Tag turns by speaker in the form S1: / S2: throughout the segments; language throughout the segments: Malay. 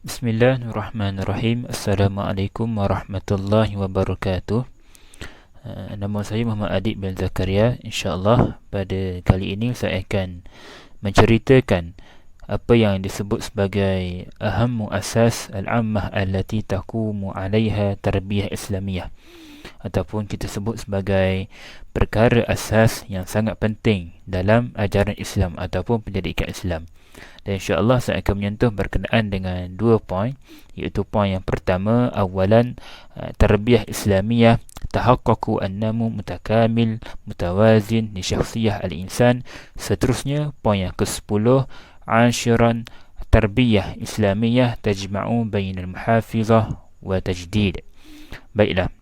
S1: Bismillahirrahmanirrahim. Assalamualaikum warahmatullahi wabarakatuh. Nama saya Muhammad Adib bin Zakaria. InsyaAllah pada kali ini saya akan menceritakan apa yang disebut sebagai ahammu asas al-ammah allati taqumu alaiha tarbiyah islamiyah, ataupun kita sebut sebagai perkara asas yang sangat penting dalam ajaran Islam ataupun pendidikan Islam. Dan insya-Allah saya akan menyentuh berkenaan dengan dua poin, iaitu poin yang pertama, awalan tarbiyah islamiyah tahaqqaqu annamu mutakamil mutawazin li syakhsiyah al-insan. Seterusnya poin yang ke-10, ashiran tarbiyah islamiyah tajma'u bainal muhafizah wa tajdid. Baiklah,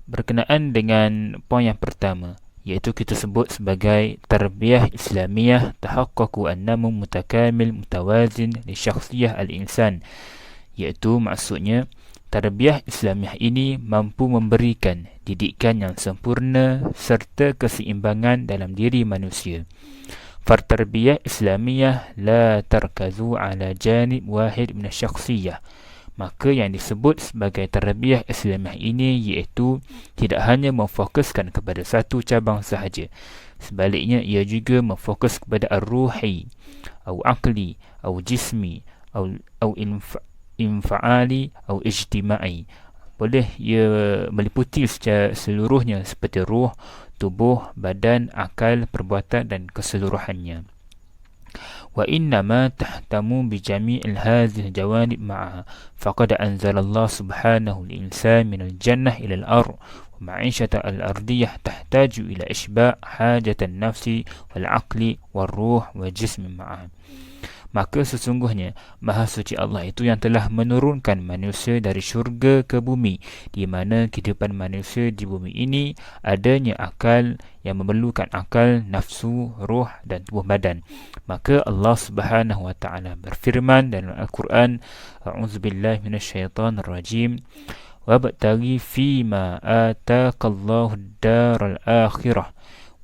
S1: berkenaan dengan poin yang pertama, iaitu kita sebut sebagai tarbiyah islamiyah tahaqqaqu annamu mutakamil mutawazin li syakhsiyah al-insan, iaitu maksudnya tarbiyah islamiyah ini mampu memberikan didikan yang sempurna serta keseimbangan dalam diri manusia. Fartarbiyah islamiyah la tarkazu ala janib wahid min syakhsiyah. Maka yang disebut sebagai tarbiyah Islamiyah ini iaitu tidak hanya memfokuskan kepada satu cabang sahaja. Sebaliknya ia juga memfokus kepada ar-ruhi, atau aqli, atau jismi, atau infa'ali, atau ijtima'i. Boleh ia meliputi secara seluruhnya seperti ruh, tubuh, badan, akal, perbuatan dan keseluruhannya. وإنما تهتم بجميع هذه الجوانب معها فقد أنزل الله سبحانه الإنسان من الجنة إلى الأرض ومعيشة الأرضية تحتاج إلى إشباع حاجة النفس والعقل والروح والجسم معا. Maka sesungguhnya Maha Suci Allah itu yang telah menurunkan manusia dari syurga ke bumi, di mana kehidupan manusia di bumi ini adanya akal yang memerlukan akal, nafsu, ruh dan tubuh badan. Maka Allah Subhanahu wa taala berfirman dalam Al-Quran, A'udzubillahi minasyaitonirrajim, wabtaghi fima ataqallahu ad-daral akhirah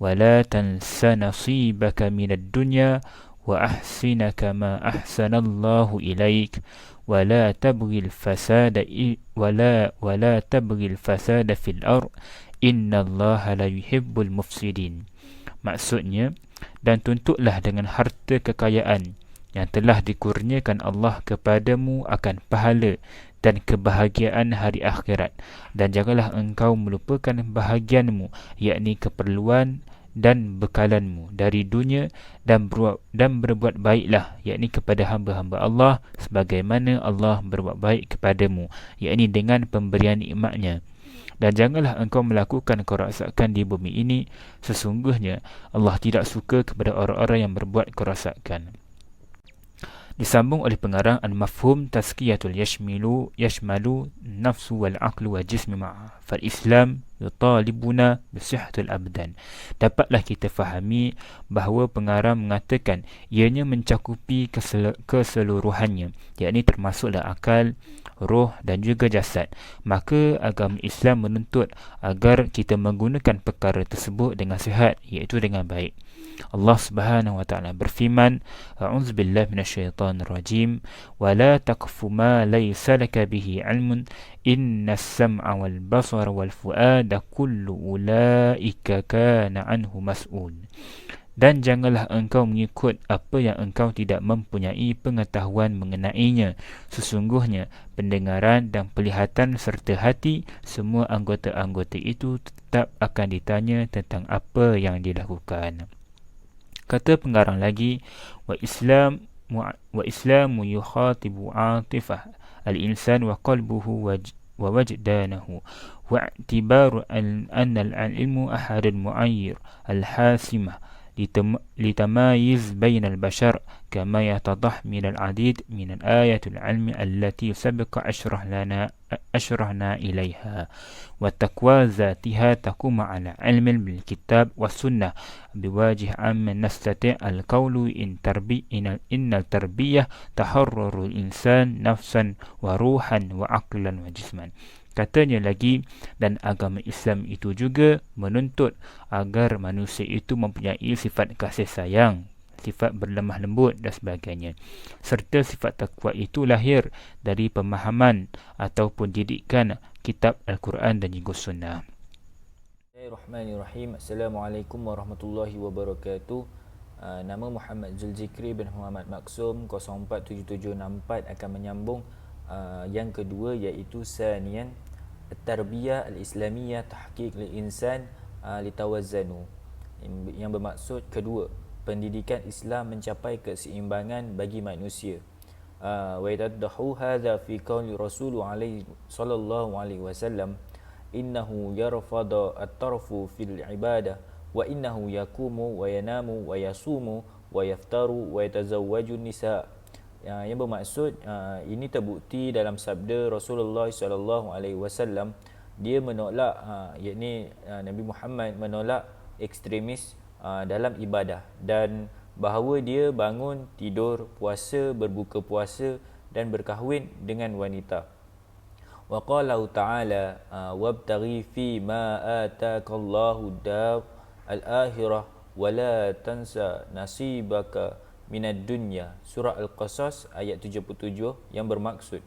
S1: wa la tansa nasibaka minad dunya وأحسن كما أحسن الله إليك ولا تبغي الفساد في الأرض إن الله لا يحب المفسدين. Maksudnya, dan tuntutlah dengan harta kekayaan yang telah dikurniakan Allah kepadamu akan pahala dan kebahagiaan hari akhirat, dan janganlah engkau melupakan bahagianmu, yakni keperluan dan bekalanmu dari dunia, dan berbuat baiklah, yakni kepada hamba-hamba Allah sebagaimana Allah berbuat baik kepadamu, yakni dengan pemberian nikmatnya. Dan janganlah engkau melakukan kerosakan di bumi ini, sesungguhnya Allah tidak suka kepada orang-orang yang berbuat kerosakan. Disambung oleh pengarang al-mafhum tazkiyatul yashmalu nafsu wal aqlu wa jismi ma'a fal Islam yutalibuna bisihhatul abdan. Dapatlah kita fahami bahawa pengarang mengatakan ianya mencakupi keseluruhannya, yakni termasuklah akal, roh dan juga jasad. Maka agama Islam menuntut agar kita menggunakan perkara tersebut dengan sihat, iaitu dengan baik. Allah Subhanahu wa taala berfirman, A'udzubillahi minasyaitonirrajim, wa la taqfu ma laysa laka bihi 'ilmun innas sam'a wal basara wal fu'ada kullu ulaika kana anhu mas'ul. Dan janganlah engkau mengikut apa yang engkau tidak mempunyai pengetahuan mengenainya. Sesungguhnya pendengaran dan penglihatan serta hati, semua anggota-anggota itu tetap akan ditanya tentang apa yang dilakukan. Kata pengarang lagi, wa islamu yukhatibu atifah al-insan wa qalbuhu wa wajdanahu wa i'tibaru anna al-ilmu ahadun mu'ayyir al-hasimah لتمايز بين البشر كما يتضح من العديد من الآيات العلم التي سبق أشرحنا إليها. والتقوى ذاتها تقوم على علم بالكتاب والسنة بوجه عام نستطيع القول إن التربية تحرر الإنسان نفسا وروحا وعقلا وجسما. Katanya lagi, dan agama Islam itu juga menuntut agar manusia itu mempunyai sifat kasih sayang, sifat berlemah lembut dan sebagainya. Serta sifat takwa itu lahir dari pemahaman ataupun didikan kitab Al-Quran dan juga Sunnah.
S2: Bismillahirrahmanirrahim. Assalamualaikum warahmatullahi wabarakatuh. Nama Muhammad Zulzikri bin Muhammad Maksum 047764 akan menyambung yang kedua, iaitu Sanian At-Tarbiyah Al-Islamiyah Tahqiq Lil-Insan Litawazzanu, yang bermaksud kedua, pendidikan Islam mencapai keseimbangan bagi manusia. Wa yataddahu hadha fi qawli Rasul sallallahu alaihi wasallam, innahu yarfadu at-tarfu fil ibadah wa innahu yakumu wa yanamu wa yasumu wa yaftaru wa yatazawwaju nisa. Yang bermaksud ini terbukti dalam sabda Rasulullah sallallahu alaihi wasallam, dia menolak yakni Nabi Muhammad menolak ekstremis dalam ibadah, dan bahawa dia bangun, tidur, puasa, berbuka puasa dan berkahwin dengan wanita. Wa qala ta'ala wabtaghi fi ma ataakallahu dar al-akhirah wa la tansa nasibaka minad dunya. Surah Al-Qasas ayat 77, yang bermaksud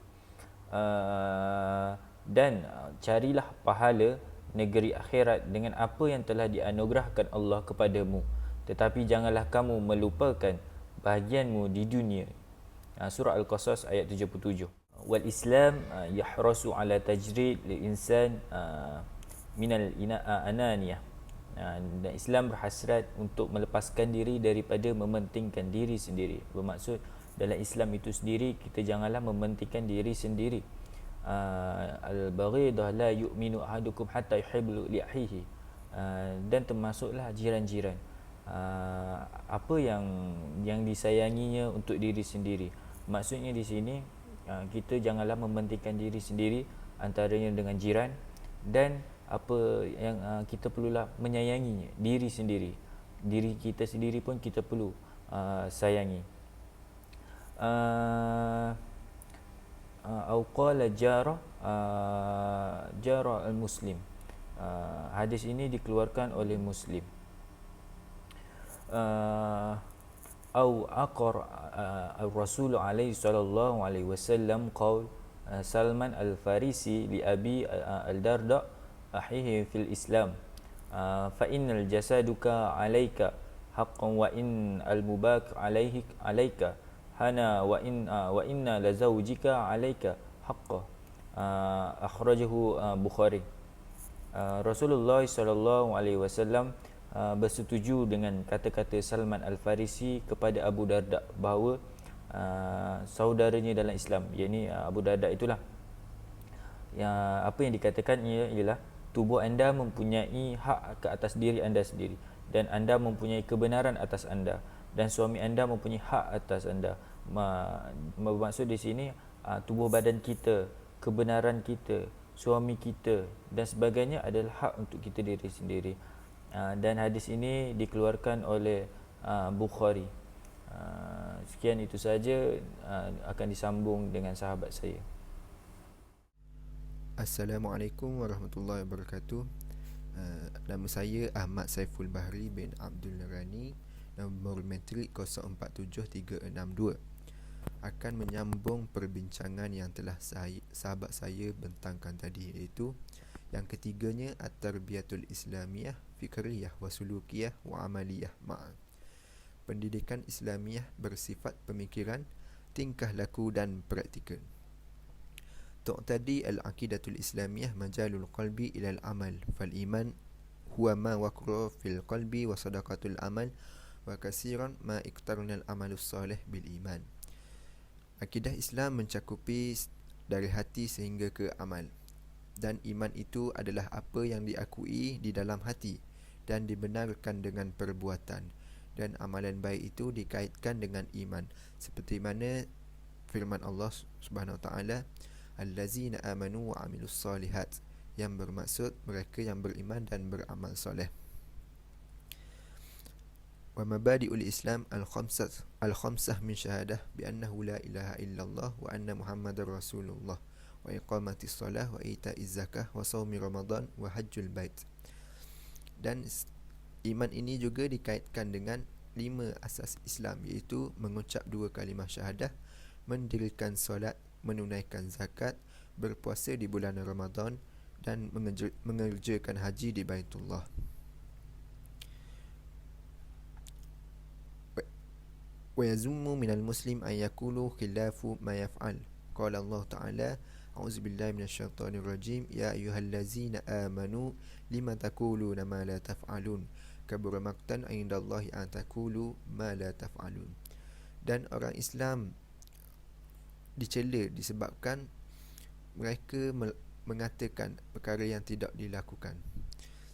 S2: dan carilah pahala negeri akhirat dengan apa yang telah dianugerahkan Allah kepadamu, tetapi janganlah kamu melupakan bahagianmu di dunia. Surah Al-Qasas ayat 77. Wal Islam yahrasu ala tajrid lil insan minal ananiyah. Dan Islam berhasrat untuk melepaskan diri daripada mementingkan diri sendiri. Bermaksud dalam Islam itu sendiri, kita janganlah mementingkan diri sendiri. Al-baghidah la yu'minu ahadukum hatta yuhibbu li akhihi. Dan termasuklah jiran-jiran, apa yang disayanginya untuk diri sendiri. Maksudnya di sini, kita janganlah mementingkan diri sendiri antaranya dengan jiran, dan apa yang kita perlulah menyayanginya, diri sendiri. Diri kita sendiri pun kita perlu sayangi. Au qala jara al-muslim. Hadis ini dikeluarkan oleh Muslim. Au aqar al-Rasul alaihi sallallahu alaihi wasallam qaul Salman al-Farisi li Abi al-Darda ahihi fil Islam, fa innal jasaduka alaika haqqan wa in al-mubak alaihi alaika hana wa inna la zawjika alaika haqqan. Akhrajahu Bukhari. Rasulullah sallallahu alaihi wasallam bersetuju dengan kata-kata Salman Al-Farisi kepada Abu Darda bahawa saudaranya dalam Islam, yakni Abu Darda itulah, apa yang dikatakan ialah tubuh anda mempunyai hak ke atas diri anda sendiri, dan anda mempunyai kebenaran atas anda, dan suami anda mempunyai hak atas anda. Bermaksud di sini tubuh badan kita, kebenaran kita, suami kita dan sebagainya adalah hak untuk kita diri sendiri. Dan hadis ini dikeluarkan oleh Bukhari. Sekian itu saja, akan disambung dengan sahabat saya.
S3: Assalamualaikum warahmatullahi wabarakatuh. Nama saya Ahmad Saiful Bahri bin Abdul Rani, nombor metrik 047362. Akan menyambung perbincangan yang telah sahabat saya bentangkan tadi, iaitu yang ketiganya At-Tarbiyatul Islamiyah Fikriyah wa Sulukiyah wa Amaliyah ma'an. Pendidikan Islamiyah bersifat pemikiran, tingkah laku dan praktikal. Tu'tadi al-aqidatul Islamiyah majalul qalbi ilal amal, fal iman huwa ma waqra fil qalbi wa sadaqatul amal wa kasiran ma iqtarnal amalus salih bil iman. Akidah Islam mencakupi dari hati sehingga ke amal, dan iman itu adalah apa yang diakui di dalam hati dan dibenarkan dengan perbuatan, dan amalan baik itu dikaitkan dengan iman, seperti mana firman Allah Subhanahu wa taala, allazina amanu wa amilus solihat, yang bermaksud mereka yang beriman dan beramal soleh. Wa mabadi'ul Islam al-khamsah min syahadah bi annahu la ilaha illallah wa anna Muhammadar Rasulullah wa iqamatis salah wa ita'iz zakah wa shaumi Ramadan wa hajjul bait. Dan iman ini juga dikaitkan dengan 5 asas Islam, iaitu mengucap 2 kalimah syahadah, mendirikan solat, menunaikan zakat, berpuasa di bulan Ramadan, dan mengerjakan haji di Baitullah. Wa yazummu minal muslim an yaqulu khilafu ma yaf'al. Qala Allah Ta'ala, a'udzu billahi minasyaitonir rajim, ya ayyuhallazina amanu lima taquluna ma la taf'alun, kabura maqtan 'indallahi an taqulu ma la taf'alun. Dan orang Islam dicela disebabkan mereka mengatakan perkara yang tidak dilakukan,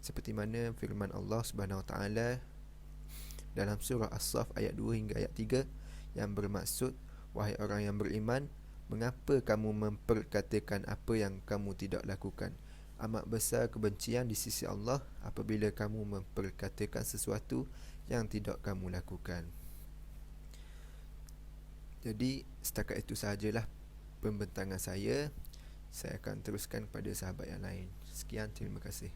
S3: seperti mana firman Allah Subhanahu Wa Taala dalam surah As-Saff ayat 2 hingga ayat 3 yang bermaksud, wahai orang yang beriman, mengapa kamu memperkatakan apa yang kamu tidak lakukan? Amat besar kebencian di sisi Allah apabila kamu memperkatakan sesuatu yang tidak kamu lakukan. Jadi setakat itu sahajalah pembentangan saya. Saya akan teruskan kepada sahabat yang lain. Sekian, terima kasih.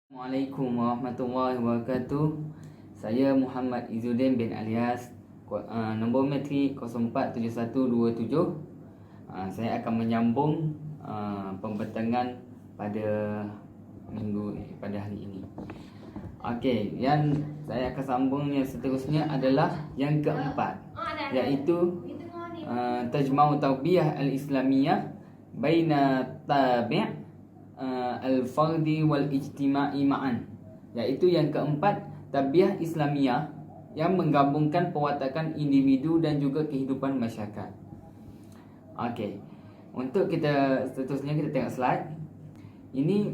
S4: Assalamualaikum warahmatullahi wabarakatuh. Saya Muhammad Izzuddin bin Alias, nombor metrik 047127. Saya akan menyambung pembentangan pada hari ini. Okey, yang saya akan sambung yang seterusnya adalah yang keempat, iaitu tajma'u tarbiyah al-islamiyah baina tabi' al-fardi wal ijtima'i ma'an, iaitu yang keempat, tarbiyah Islamiyah yang menggabungkan perwatakan individu dan juga kehidupan masyarakat. Okey, untuk kita seterusnya kita tengok slide. Ini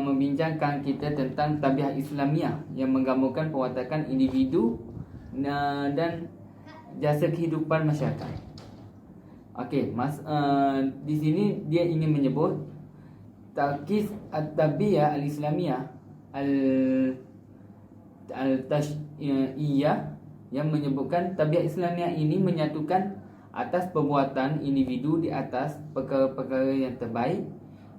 S4: membincangkan kita tentang tarbiyah Islamiyah yang menggabungkan perwatakan individu dan jasa kehidupan masyarakat. Okey, di sini dia ingin menyebut Tarkis at-tarbiyah al-islamiyah al-tash'iyah yang menyebutkan tarbiyah Islamiyah ini menyatukan atas perbuatan individu di atas perkara-perkara yang terbaik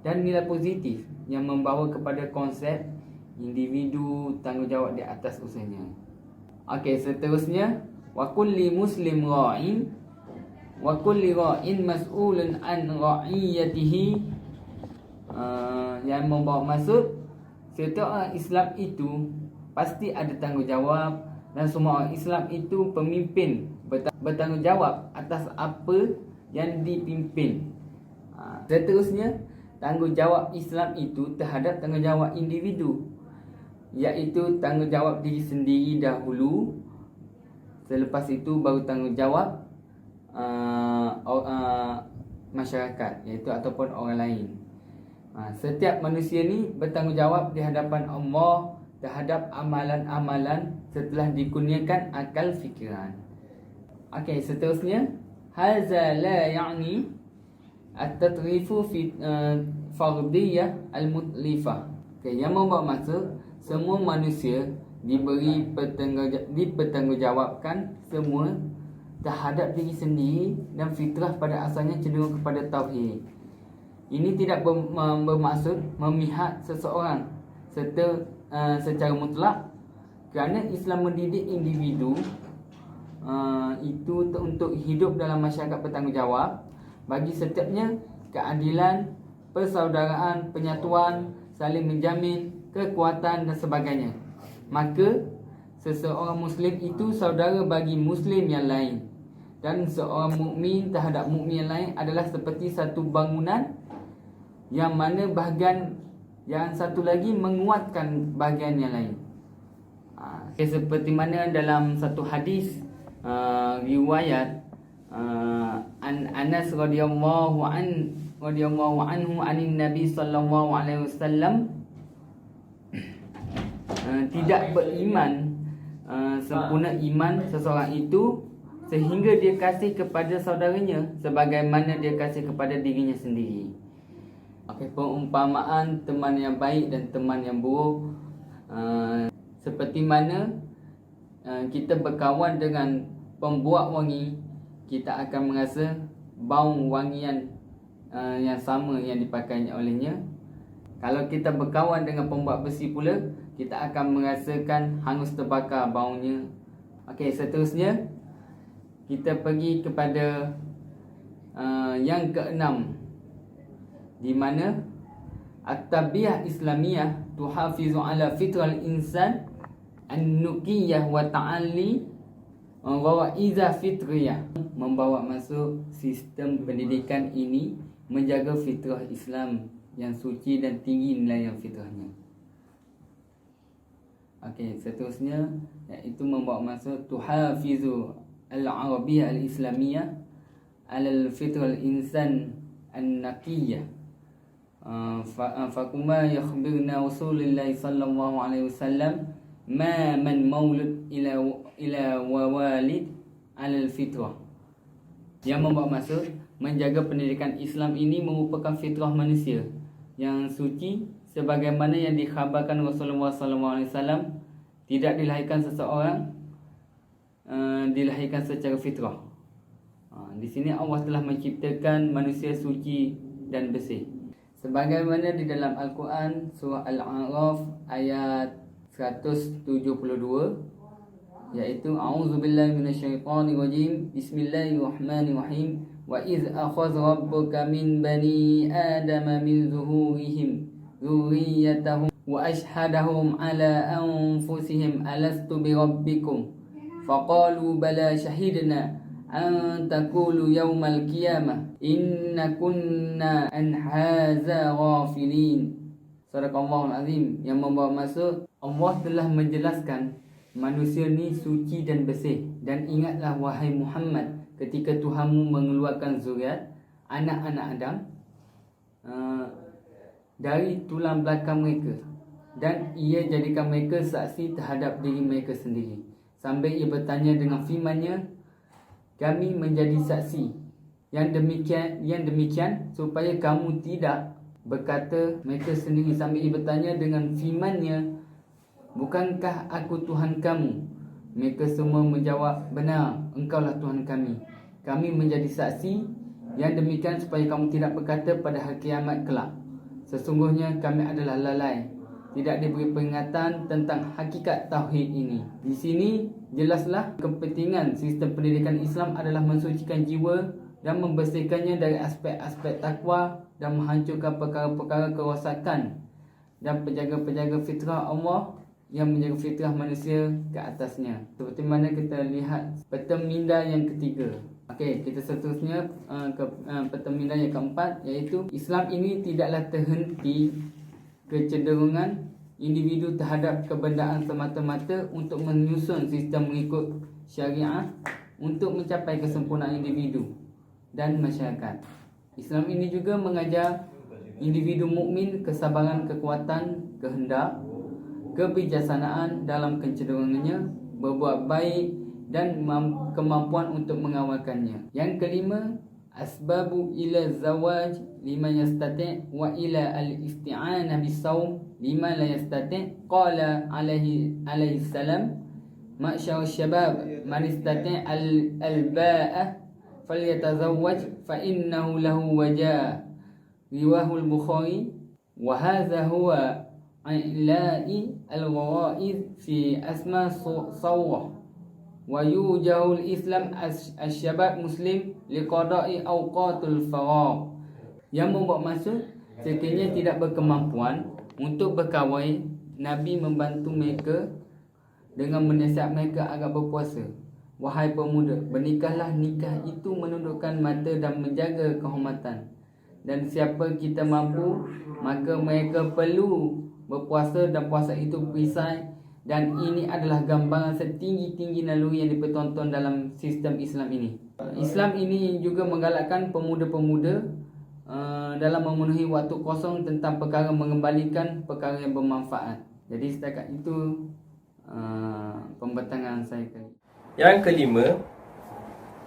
S4: dan nilai positif yang membawa kepada konsep individu tanggungjawab di atas usahanya. Okey, seterusnya, wa kulli muslim ra'in wa kulli ra'in mas'ulun an ra'iyatihi, yang membawa maksud setiap orang Islam itu pasti ada tanggungjawab dan semua orang Islam itu pemimpin bertanggungjawab atas apa yang dipimpin. Seterusnya, tanggungjawab Islam itu terhadap tanggungjawab individu, iaitu tanggungjawab diri sendiri dahulu, selepas itu baru tanggungjawab masyarakat, iaitu ataupun orang lain. Setiap manusia ni bertanggungjawab di hadapan Allah terhadap amalan-amalan setelah dikurniakan akal fikiran. Okey, seterusnya, hadza la ya'ni at-tatrifu fi fardiyah al-mutlifah. Okey, yang membawa maksud semua manusia dipertanggungjawabkan semua terhadap diri sendiri dan fitrah pada asalnya cenderung kepada tauhid. Ini tidak bermaksud memihak seseorang secara mutlak, kerana Islam mendidik individu itu untuk hidup dalam masyarakat bertanggungjawab. Bagi setiapnya keadilan, persaudaraan, penyatuan, saling menjamin, kekuatan dan sebagainya. Maka seseorang Muslim itu saudara bagi Muslim yang lain, dan seorang mukmin terhadap mukmin yang lain adalah seperti satu bangunan yang mana bahagian yang satu lagi menguatkan bahagian yang lain. Seperti mana dalam satu hadis riwayat Anas radhiyallahu anhu anin Nabi sallallahu alaihi wasallam, tidak beriman sempurna iman seseorang itu sehingga dia kasih kepada saudaranya sebagaimana dia kasih kepada dirinya sendiri. Okey, perumpamaan teman yang baik dan teman yang buruk, seperti mana kita berkawan dengan pembuat wangi, kita akan merasa bau wangian yang sama yang dipakai olehnya. Kalau kita berkawan dengan pembuat besi pula, kita akan merasakan hangus terbakar baunya. Okey, seterusnya kita pergi kepada yang keenam, di mana at-tabiyah Islamiyah tuhafizu ala fitral insan an-nuqiyah wa ta'alli ghawaiza fitriyah, membawa masuk sistem pendidikan ini menjaga fitrah Islam yang suci dan tinggi nilai yang fitrahnya. Okey, seterusnya iaitu membawa masuk tuhafizu al-arabiyyah al-islamiyah ala al-fitral insan an-naqiyah. Fakuma yakhbirna Rasulullah sallallahu alaihi wasallam ma man maulud ila walid ala al-fitrah. Yang membawa maksud menjaga pendidikan Islam ini merupakan fitrah manusia yang suci sebagaimana yang dikhabarkan Rasulullah sallallahu alaihi wasallam, tidak dilahirkan seseorang dilahirkan secara fitrah. Di sini Allah telah menciptakan manusia suci dan bersih. Sebagaimana di dalam Al-Quran surah Al-A'raf ayat 172, iaitu a'udzubillahi minasyaitonirrajim, bismillahirrahmanirrahim, wa iz akhadha rabbuka min bani adama min zuhurihim dzurriyyatahum wa ashhadahum ala anfusihim alastu birabbikum faqalu bala shahidna an taqulu yaumal qiyamah inna kunna an hadza ghafilin. Sadaqallahul azim. Yang membawa maksud Allah telah menjelaskan manusia ni suci dan bersih, dan ingatlah wahai Muhammad ketika Tuhanmu mengeluarkan zuriat anak-anak Adam dari tulang belakang mereka, dan ia jadikan mereka saksi terhadap diri mereka sendiri, sambil ia bertanya dengan firman-Nya, kami menjadi saksi yang demikian supaya kamu tidak berkata mereka sendiri, sambil ia bertanya dengan firman-Nya, bukankah aku Tuhan kamu? Mereka semua menjawab, benar, engkaulah Tuhan kami. Kami menjadi saksi yang demikian supaya kamu tidak berkata pada hari kiamat kelak, sesungguhnya kami adalah lalai, tidak diberi peringatan tentang hakikat tauhid ini. Di sini jelaslah kepentingan sistem pendidikan Islam adalah mensucikan jiwa dan membersihkannya dari aspek-aspek takwa dan menghancurkan perkara-perkara kerosakan dan penjaga-penjaga fitrah Allah yang menjaga fitrah manusia ke atasnya. Seperti mana kita lihat peta minda yang ketiga. Okey, kita seterusnya ke peta minda yang keempat, iaitu Islam ini tidaklah terhenti kecenderungan individu terhadap kebendaan semata-mata untuk menyusun sistem mengikut syariah untuk mencapai kesempurnaan individu dan masyarakat. Islam ini juga mengajar individu mukmin kesabaran, kekuatan, kehendak, kebijaksanaan dalam kecenderungannya berbuat baik dan kemampuan untuk mengawalkannya. Yang kelima, asbabu ila zawaj liman yastati' wa ila al-isti'anah bis-shaum liman la yastati'. Qala alaihi salam, ma'syar syabab man istati' al-ba'ah falyatazawwaj fa innahu lahu wajah. Riwahul Bukhari. Wa hadha huwa ila'i al-ghawaiz fi asma sawah wa yujahul Islam as-syabab muslim liqada'i awqatul faragh. Yang membuat maksud sekiranya tidak berkemampuan untuk berkahwin, Nabi membantu mereka dengan menasihat mereka agar berpuasa. Wahai pemuda, bernikahlah, nikah itu menundukkan mata dan menjaga kehormatan. Dan siapa kita mampu, maka mereka perlu berpuasa, dan puasa itu perisai. Dan ini adalah gambaran setinggi-tinggi naluri yang dipertonton dalam sistem Islam ini. Islam ini juga menggalakkan pemuda-pemuda dalam memenuhi waktu kosong tentang perkara mengembalikan perkara yang bermanfaat. Jadi setakat itu pembentangan saya kali.
S5: Yang kelima,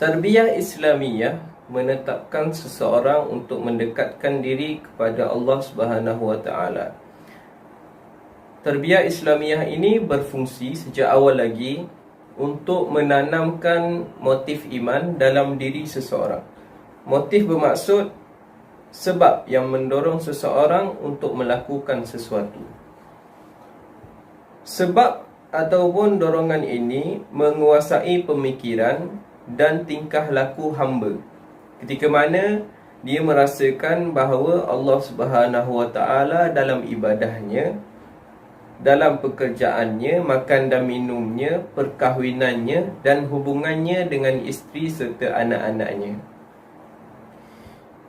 S5: tarbiyah Islamiyah menetapkan seseorang untuk mendekatkan diri kepada Allah Subhanahu wa taala. Tarbiyah Islamiyah ini berfungsi sejak awal lagi untuk menanamkan motif iman dalam diri seseorang. Motif bermaksud sebab yang mendorong seseorang untuk melakukan sesuatu. Sebab ataupun dorongan ini menguasai pemikiran dan tingkah laku hamba, ketika mana dia merasakan bahawa Allah Subhanahu Wa Taala dalam ibadahnya, dalam pekerjaannya, makan dan minumnya, perkahwinannya dan hubungannya dengan isteri serta anak-anaknya.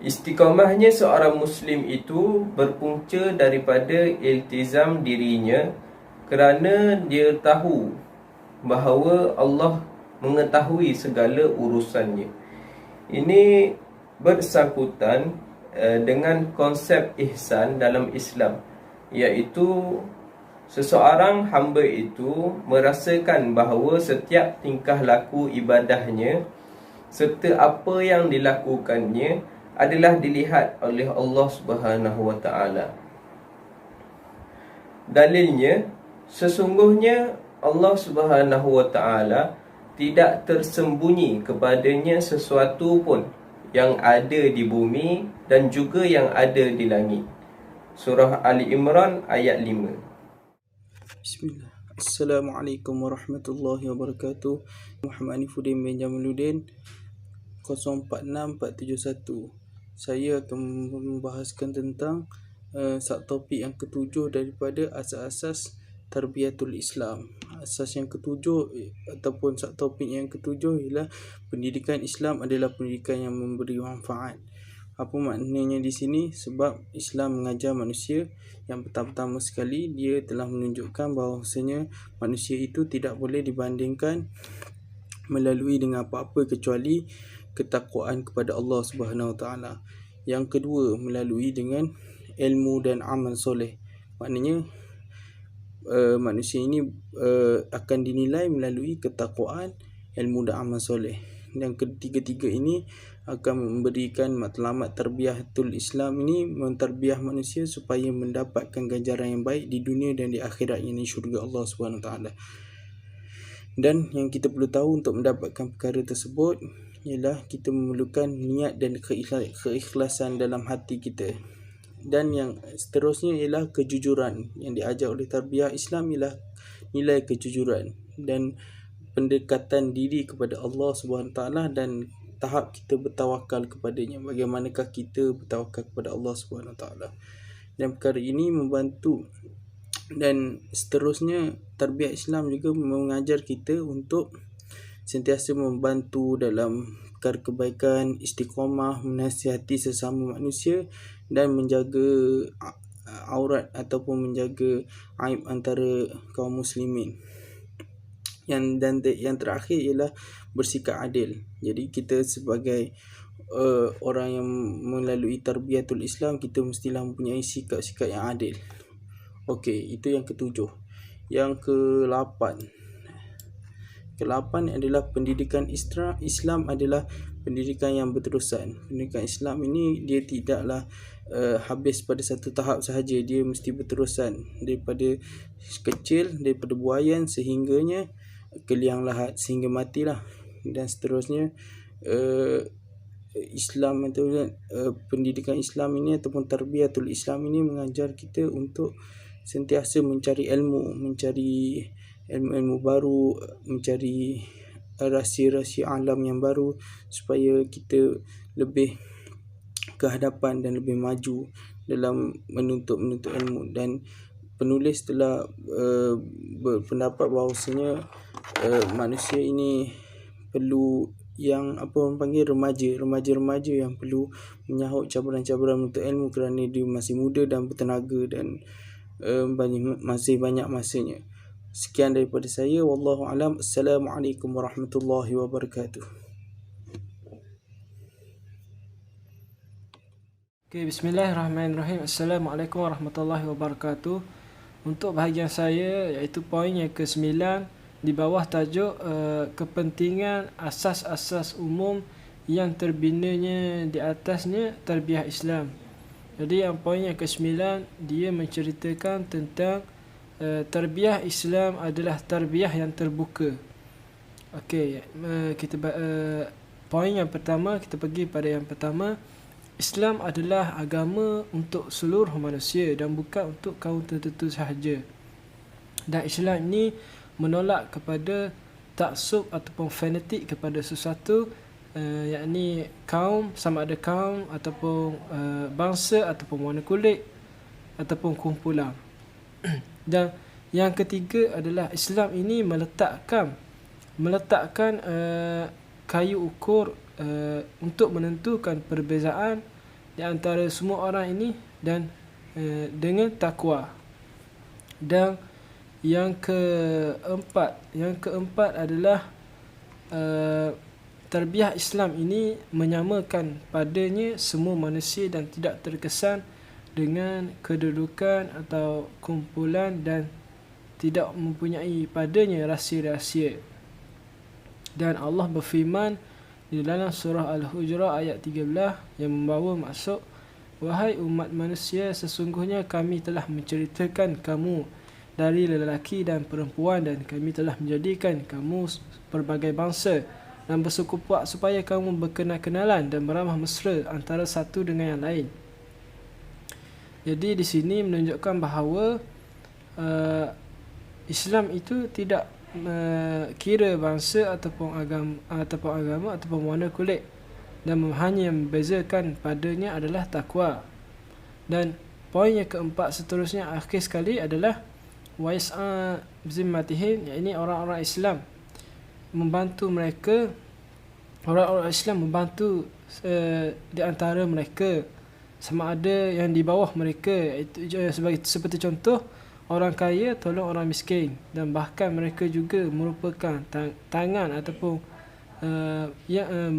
S5: Istiqamahnya seorang Muslim itu berpunca daripada iltizam dirinya, kerana dia tahu bahawa Allah mengetahui segala urusannya. Ini bersangkutan dengan konsep ihsan dalam Islam, iaitu seseorang hamba itu merasakan bahawa setiap tingkah laku ibadahnya serta apa yang dilakukannya adalah dilihat oleh Allah Subhanahu Wa Taala. Dalilnya, sesungguhnya Allah Subhanahu Wa Taala tidak tersembunyi kepadanya sesuatu pun yang ada di bumi dan juga yang ada di langit. Surah Ali Imran ayat 5.
S6: Bismillah. Assalamualaikum warahmatullahi wabarakatuh. Muhammad Anifuddin bin Jamaluddin, 046471. Saya akan membahaskan tentang subtopik yang ketujuh daripada asas-asas Tarbiyatul Islam. Asas yang ketujuh ataupun subtopik yang ketujuh ialah pendidikan Islam adalah pendidikan yang memberi manfaat. Apa maknanya di sini? Sebab Islam mengajar manusia, yang pertama sekali dia telah menunjukkan bahawasanya manusia itu tidak boleh dibandingkan melalui dengan apa-apa kecuali ketakwaan kepada Allah Subhanahu Wa Taala. Yang kedua, melalui dengan ilmu dan amal soleh. Maknanya manusia ini akan dinilai melalui ketakwaan, ilmu dan amal soleh. Dan ketiga-tiga ini akan memberikan matlamat tarbiyatul Islam ini, mentarbiah manusia supaya mendapatkan ganjaran yang baik di dunia dan di akhirat, yang di syurga Allah Subhanahu Taala. Dan yang kita perlu tahu untuk mendapatkan perkara tersebut ialah kita memerlukan niat dan keikhlasan dalam hati kita. Dan yang seterusnya ialah kejujuran. Yang diajar oleh tarbiyah Islam ialah nilai kejujuran dan pendekatan diri kepada Allah Subhanahu Taala dan tahap kita bertawakal kepadanya. Bagaimanakah kita bertawakal kepada Allah Subhanahu Taala. Dan perkara ini membantu. Dan seterusnya, tarbiyah Islam juga mengajar kita untuk sentiasa membantu dalam perkara kebaikan, istiqamah, menasihati sesama manusia dan menjaga aurat ataupun menjaga aib antara kaum muslimin. Yang terakhir ialah bersikap adil. Jadi kita sebagai orang yang melalui tarbiyatul Islam, kita mestilah mempunyai sikap-sikap yang adil. Okey, itu yang ketujuh. Yang ke-8 adalah pendidikan Islam adalah pendidikan yang berterusan. Pendidikan Islam ini dia tidaklah habis pada satu tahap sahaja, dia mesti berterusan daripada kecil, daripada buayan sehingganya ke liang lahat, sehingga matilah. Dan seterusnya Islam itu pendidikan Islam ini ataupun tarbiyatul Islam ini mengajar kita untuk sentiasa mencari ilmu baru, mencari rahsia-rahsia alam yang baru supaya kita lebih ke hadapan dan lebih maju dalam menuntut ilmu. Dan penulis telah berpendapat bahawasanya manusia ini perlu yang orang panggil remaja yang perlu menyahut cabaran-cabaran menuntut ilmu kerana dia masih muda dan bertenaga dan masih banyak masanya. Sekian daripada saya, wallahu alam. Assalamualaikum warahmatullahi wabarakatuh.
S7: Okay, bismillahirrahmanirrahim. Assalamualaikum warahmatullahi wabarakatuh. Untuk bahagian saya, iaitu poin yang ke-9 di bawah tajuk kepentingan asas-asas umum yang terbinanya di atasnya tarbiyah Islam. Jadi yang poin yang ke-9, dia menceritakan tentang tarbiyah Islam adalah tarbiyah yang terbuka. Okey, poin yang pertama, kita pergi pada yang pertama. Islam adalah agama untuk seluruh manusia dan bukan untuk kaum tertentu sahaja. Dan Islam ini menolak kepada taksub ataupun fanatik kepada sesuatu, yakni kaum, sama ada kaum ataupun bangsa ataupun warna kulit ataupun kumpulan. Dan yang ketiga adalah Islam ini meletakkan kayu ukur untuk menentukan perbezaan di antara semua orang ini dan dengan takwa. Dan yang keempat adalah tarbiyah Islam ini menyamakan padanya semua manusia dan tidak terkesan dengan kedudukan atau kumpulan dan tidak mempunyai padanya rahsia-rahsia. Dan Allah berfirman di dalam surah Al-Hujurat ayat 13 yang membawa maksud, wahai umat manusia, sesungguhnya kami telah menceritakan kamu dari lelaki dan perempuan, dan kami telah menjadikan kamu pelbagai bangsa dan bersuku puak supaya kamu berkenal-kenalan dan beramah mesra antara satu dengan yang lain. Jadi di sini menunjukkan bahawa Islam itu tidak kira bangsa ataupun agama ataupun warna kulit, dan hanya membezakan padanya adalah takwa. Dan poin yang keempat seterusnya akhir sekali adalah wais'a zimmatihim, yakni orang-orang Islam membantu mereka, orang-orang Islam membantu di antara mereka, sama ada yang di bawah mereka, itu seperti contoh orang kaya tolong orang miskin, dan bahkan mereka juga merupakan tangan ataupun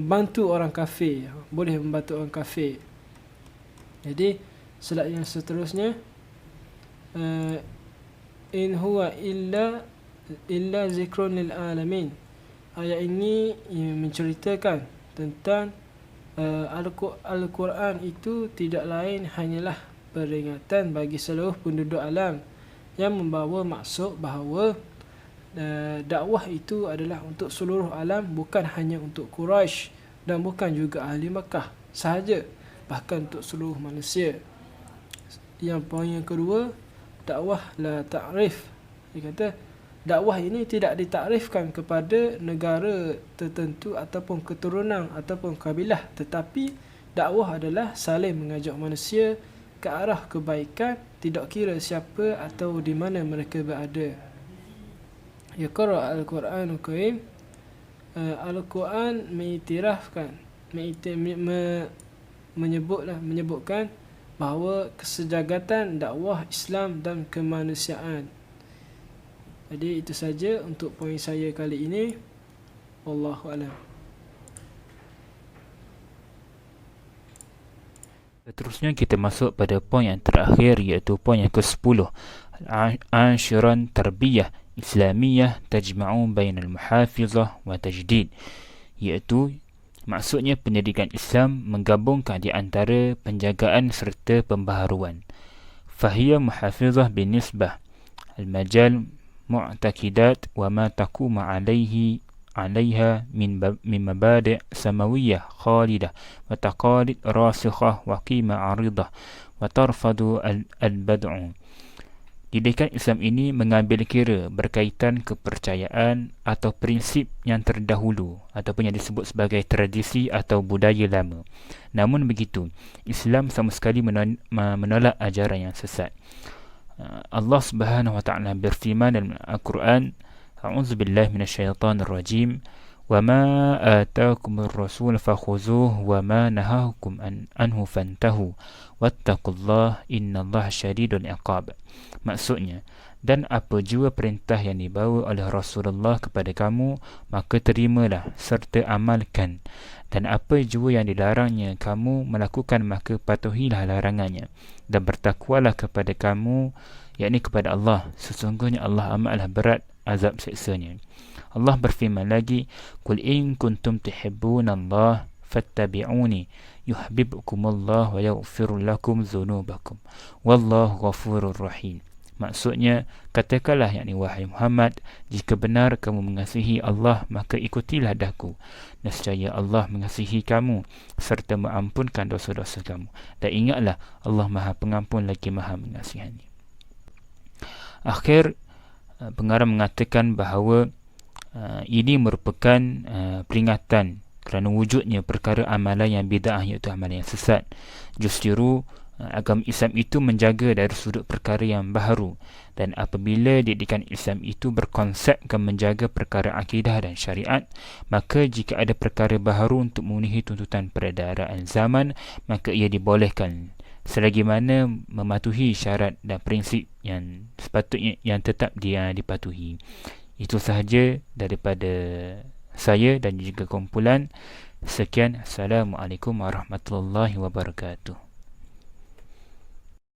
S7: bantu orang kafir, boleh membantu orang kafir. Jadi slide yang seterusnya, in huwa illa zikrun lil alamin. Ayat ini menceritakan tentang Al-Quran itu tidak lain hanyalah peringatan bagi seluruh penduduk alam, yang membawa maksud bahawa dakwah itu adalah untuk seluruh alam, bukan hanya untuk Quraisy dan bukan juga ahli Makkah sahaja, bahkan untuk seluruh manusia. Yang poin yang kedua, dakwah la ta'rif. Dia kata dakwah ini tidak ditakrifkan kepada negara tertentu ataupun keturunan ataupun kabilah, tetapi dakwah adalah saling mengajak manusia ke arah kebaikan, tidak kira siapa atau di mana mereka berada. Yaqra al-Quranul Karim, Al-Quran menyebutkan bahawa kesejagatan dakwah Islam dan kemanusiaan. Jadi itu saja untuk poin saya kali ini. Wallahu a'lam.
S1: Seterusnya kita masuk pada poin yang terakhir, iaitu poin yang ke-10, Anshuran Tarbiyah Islamiyah Tajma'u Bainal Muhafizah wa Tajdid, iaitu maksudnya pendidikan Islam menggabungkan di antara penjagaan serta pembaharuan. Fahiyya muhafizah binisbah al-majal mu'taqidat wa ma taquma alaiha min mabadi' samawiyah khalidah wa taqalid rasikhah wa qima aridah wa tarfadu al-bad'u. Didikan Islam ini mengambil kira berkaitan kepercayaan atau prinsip yang terdahulu ataupun yang disebut sebagai tradisi atau budaya lama. Namun begitu, Islam sama sekali menolak ajaran yang sesat. Allah Subhanahu wa taala berfirman dalam Al-Quran, A'udzubillahi minasyaitonir rajim, wa ma ataakumur rasul fakhuzuhu wa ma nahakum anhu fantahu wattaqullaha innallaha syadidul iqab. Maksudnya, dan apa jua perintah yang dibawa oleh Rasulullah kepada kamu, maka terimalah serta amalkan, dan apa jua yang dilarangnya kamu melakukan, maka patuhilah larangannya, dan bertakwalah kepada kamu, yakni kepada Allah, sesungguhnya Allah amatlah berat azab siksanya. Allah berfirman lagi, Qul in kuntum tuhibbunallaha fattabi'uni yuhibbukumullah wa yaghfir lakum dzunubakum wallahu ghafurur rahim. Maksudnya, katakanlah, yakni wahai Muhammad, jika benar kamu mengasihi Allah, maka ikutilah daku. Nescaya Allah mengasihi kamu serta mengampunkan dosa-dosa kamu. Dan ingatlah, Allah Maha Pengampun lagi Maha Mengasihani. Akhir pengarang mengatakan bahawa ini merupakan peringatan kerana wujudnya perkara amalan yang bid'ah, iaitu amalan yang sesat. Justru agama Islam itu menjaga dari sudut perkara yang baharu, dan apabila didikan Islam itu berkonsepkan menjaga perkara akidah dan syariat, maka jika ada perkara baharu untuk memenuhi tuntutan peredaran zaman, maka ia dibolehkan selagi mana mematuhi syarat dan prinsip yang sepatutnya yang tetap dia dipatuhi. Itu sahaja daripada saya dan juga kumpulan. Sekian, Assalamualaikum warahmatullahi wabarakatuh.